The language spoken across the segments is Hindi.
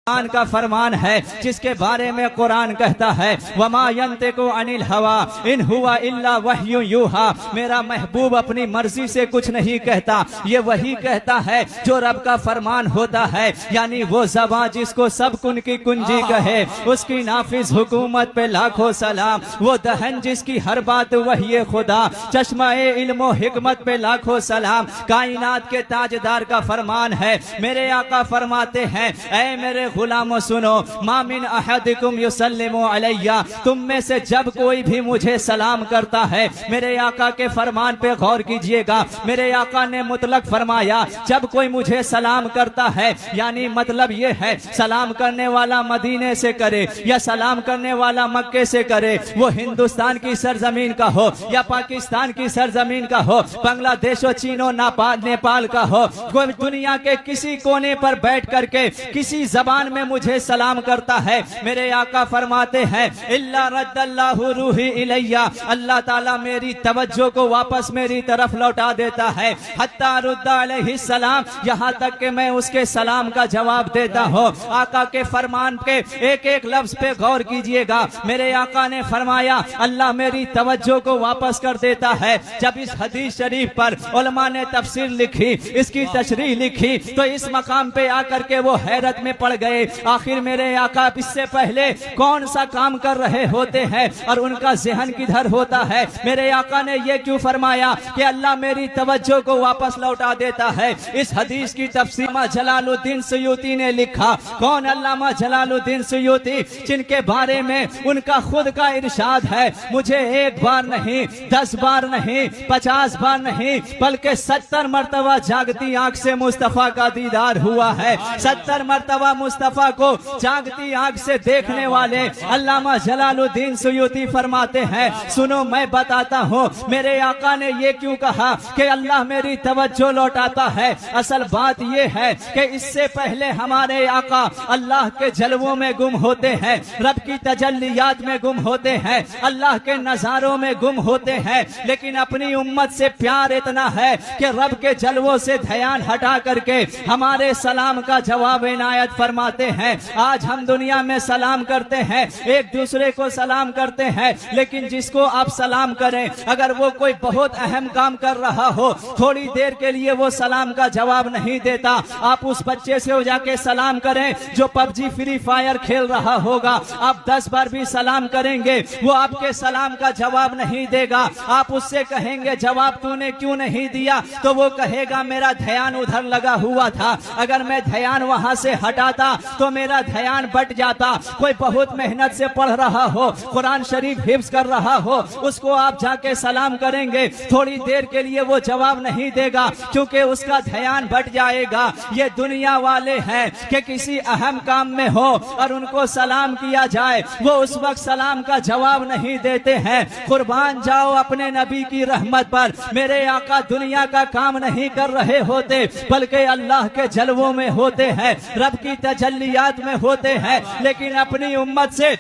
कुरान का फरमान है जिसके बारे में कुरान कहता है वमा यंतिकु अनिल हवा इन हुआ इल्ला वह्यु यूहा। मेरा महबूब अपनी मर्जी से कुछ नहीं कहता, ये वही कहता है जो रब का फरमान होता है। यानी वो ज़बान जिसको सब कुन की कुंजी कहे, उसकी नाफिज हुकूमत पे लाखों सलाम। वो दहन जिसकी हर बात वही खुदा, चश्मा-ए इल्म व हिकमत पे लाखों सलाम। कायनात के ताजदार का फरमान है, मेरे आका फरमाते हैं ऐ मेरे गुलामों सुनो, मामिन अहदिकुम युसल्लिमु अलैया, तुम में से जब कोई भी मुझे सलाम करता है, मेरे आका के फरमान पे गौर कीजिएगा। मेरे आका ने मुतलक फरमाया जब कोई मुझे सलाम करता है, यानी मतलब ये है सलाम करने वाला मदीने से करे या सलाम करने वाला मक्के से करे, वो हिंदुस्तान की सरजमीन का हो या पाकिस्तान की सरजमीन का हो, बांग्लादेश और चीन और नेपाल का हो, कोई दुनिया के किसी कोने पर बैठ करके किसी जबान में मुझे सलाम करता है, मेरे आका फरमाते हैं इल्ला रद्दल्लाहु रूही इलैया, अल्लाह ताला मेरी तवज्जो को वापस मेरी तरफ लौटा देता है। हत्ता रुद्दा अलैहि सलाम, यहाँ तक कि मैं उसके सलाम का जवाब देता हूँ। आका के फरमान के एक एक लफ्ज पे गौर कीजिएगा। मेरे आका ने फरमाया अल्लाह मेरी तवज्जो को वापस कर देता है। जब इस हदीस शरीफ पर उलमा ने तफसीर लिखी, इसकी तशरीह लिखी, तो इस मकाम पे आकर के वो हैरत में पड़ गए। आखिर मेरे आका इससे पहले कौन सा काम कर रहे होते हैं और उनका ज़हन किधर होता है। मेरे आका ने ये क्यों फरमाया कि अल्लाह मेरी तवज्जो को वापस लौटा देता है। इस हदीस की तफसीर जलालुद्दीन सुयूती ने लिखा। कौन? अल्लामा जलालुद्दीन सुयूती, जिनके बारे में उनका खुद का इरशाद है मुझे एक बार नहीं, 10 बार नहीं, 50 बार नहीं, बल्कि 70 मरतबा जागती आंख से मुस्तफा का दीदार हुआ है। 70 मरतबा मुस्तफा को जागती आंख से देखने वाले अल्लामा जलालुद्दीन सुयूती फरमाते हैं सुनो मैं बताता हूँ मेरे आका ने ये क्यों कहा कि अल्लाह मेरी तवज्जो लौटाता है। असल बात ये है कि इससे पहले हमारे आका अल्लाह के जलवों में गुम होते हैं, रब की तजल्लियात में गुम होते हैं, अल्लाह के नजारों में गुम होते हैं, लेकिन अपनी उम्मत से प्यार इतना है कि रब के जलवों से ध्यान हटा करके हमारे सलाम का जवाब इनायत फरमाते हैं। आज हम दुनिया में सलाम करते हैं, एक दूसरे को सलाम करते हैं, लेकिन जिसको आप सलाम करें अगर वो कोई बहुत अहम काम कर रहा हो, थोड़ी देर के लिए वो सलाम का जवाब नहीं देता, आप उस बच्चे से हो जाके सलाम करें जो पबजी फ्री फायर खेल रहा होगा, आप 10 बार भी सलाम करेंगे वो आपके सलाम का जवाब नहीं देगा। आप उससे कहेंगे जवाब तूने क्यों नहीं दिया, तो वो कहेगा मेरा ध्यान उधर लगा हुआ था, अगर मैं ध्यान वहां से हटाता तो मेरा ध्यान बट जाता। कोई बहुत मेहनत से पढ़ रहा हो, कुरान शरीफ हिफ्ज कर रहा हो, उसको आप जाके सलाम करेंगे, थोड़ी देर के लिए वो जवाब नहीं देगा क्योंकि उसका ध्यान बट जाएगा। ये दुनिया वाले हैं कि किसी अहम काम में हो और उनको सलाम किया जाए, वो उस वक्त सलाम का जवाब नहीं देते हैं। कुर्बान जाओ अपने नबी की रहमत पर, मेरे आका दुनिया का काम नहीं कर रहे होते बल्कि अल्लाह के जलवों में होते हैं, रब की तजल्लियात में होते हैं, लेकिन अपनी उम्मत से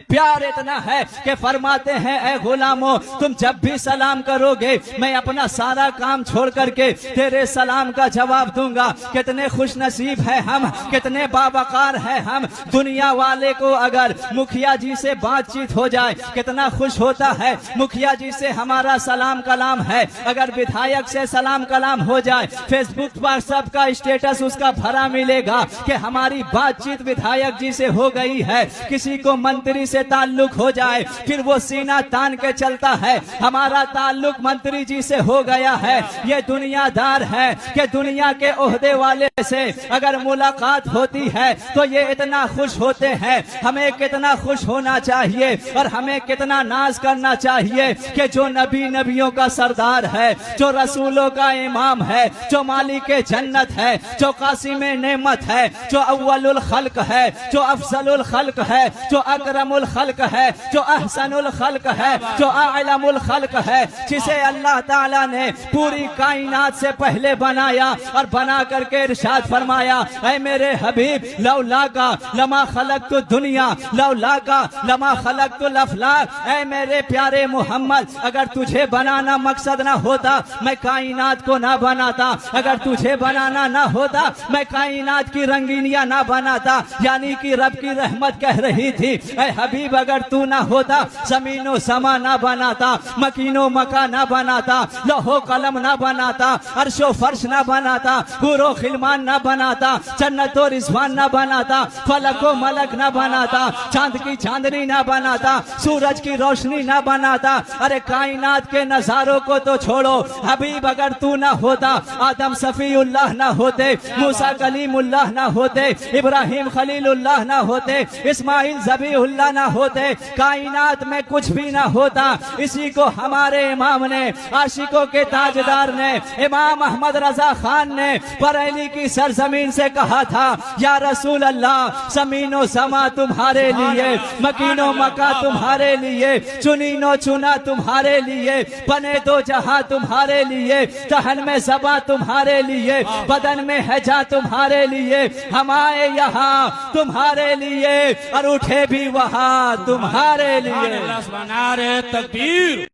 प्यार इतना है कि फरमाते हैं ऐ गुलामों तुम जब भी सलाम करोगे मैं अपना सारा काम छोड़ करके तेरे सलाम का जवाब दूंगा। कितने खुश नसीब है हम, कितने बावकार है हम। दुनिया वाले को अगर मुखिया जी से बातचीत हो जाए कितना खुश होता है, मुखिया जी से हमारा सलाम कलाम है, अगर विधायक से सलाम कलाम हो जाए फेसबुक पर सबका स्टेटस उसका भरा मिलेगा कि हमारी बातचीत विधायक जी से हो गई है। किसी को मंत्री से ताल्लुक हो जाए फिर वो सीना तान के चलता है हमारा ताल्लुक मंत्री जी से हो गया है। ये दुनियादार है कि दुनिया के ओहदे वाले से अगर मुलाकात होती है तो ये इतना खुश होते हैं। हमें कितना खुश होना चाहिए और हमें कितना नाज करना चाहिए कि जो नबियों का सरदार है, जो रसूलों का इमाम है, जो मालिक जन्नत है, जो कासिम नेमत है, जो अव्वलुल खल्क है, जो अफजलुल खल्क है, जो अकरमुल खल्क है, जो अहसनुल खल्क है, जो आलमुल खल्क है, जिसे अल्लाह ताला ने पूरी कायनात से पहले बनाया और बना करके इरशाद फरमाया ऐ मेरे हबीब लौला का लमा खलक़तु दुनिया लौला का लमा खलक़तुल अफलाक, ऐ मेरे प्यारे मोहम्मद अगर तुझे बनाना मकसद ना होता मैं कायनात को ना बनाता, अगर तुझे बनाना ना होता मैं कायनात की रंगीनियां ना बनाता, यानी कि रब की रहमत कह रही थी ऐ हबीब अगर तू ना होता जमीनो समा ना बनाता, मकीनो मका ना बनाता, लोहो कलम ना बनाता, अर्शो फर्श ना बनाता, हुरो खिलमान ना बनाता, जन्नतो रिजवान ना बनाता, फलको मलक ना बनाता, चांद की चांदनी ना बनाता, सूरज की रोशनी ना बनाता। अरे कायनात के नजारों को तो छोड़ो, हबीब अगर तू ना होता, आदम सफीउल्लाह ना होते, मूसा कलीमुल्लाह ना होते, इब्राहिम खलीलुल्लाह ना होते, इस्माइल ज़बीहुल्लाह ना होते, कायनात में कुछ भी ना होता। इसी को हमारे इमाम ने, आशिकों के ताजदार ने, इमाम अहमद रजा खान ने बरेली की सरजमीन से कहा था, या रसूल अल्लाह जमीनो समा तुम्हारे लिए, मकीनो मका तुम्हारे लिए, चुनीनो चुना तुम्हारे लिए, बने दो जहां तुम्हारे लिए, तहन में ज़बा तुम्हारे लिए, बदन में हैजा तुम्हारे लिए, हम आए यहाँ तुम्हारे लिए और उठे भी वहां तुम्हारे लिए। नारे तकबीर।